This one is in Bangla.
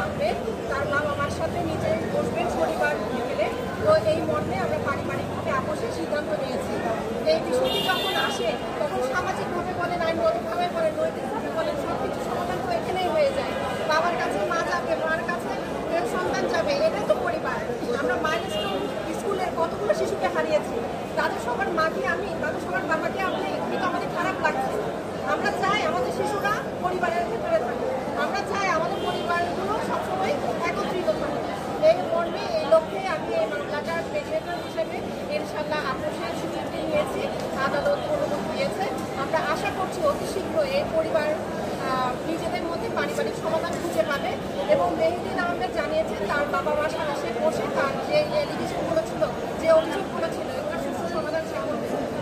আহমেদ তার বাবা মার সাথে নিজে বসবেন পরিবার মিলে। তো এই মর্মে আমরা পারিবারিকভাবে আপোষের সিদ্ধান্ত নিয়েছি। এই বিষয়টি যখন আসে তখন সামাজিকভাবে বলেন, আইনগতভাবে বলেন, নৈতিকভাবে বলেন, সব কিছু সমাধান তো এখানেই হয়ে যায়। বাবার কাছে মা যাবে, মার কাছে সন্তান যাবে, এটাই তো পরিবার। আমরা মাইলস্টোন স্কুলের কতগুলো শিশুকে হারিয়েছি, তাদের সবার মাকে আমি, তাদের সবার বাবাকে আপনি, কিন্তু আমাদের খারাপ লাগছে। আমরা চাই আমাদের শিশুরা পরিবারের ভেতরে থাকে, আমরা চাই আমাদের পরিবারগুলো সবসময় একত্রিত থাকে। এই মর্মে এই লক্ষ্যে আমি এই মামলাটার মেডিয়েটর হিসেবে ইনশাল্লাহ আপোষের সুযোগটি নিয়েছি, আদালত অনুমতি দিয়েছে। আমরা আশা করছি অতি শীঘ্র এই পরিবার নিজেদের মধ্যে পারিবারিক সমাধান খুঁজে পাবে। এবং মেহেদীন আহমেদ জানিয়েছেন তার বাবা মার সাথে বসে তার যে এলিগেশনগুলো ছিল, যে অভিযোগগুলো ছিল,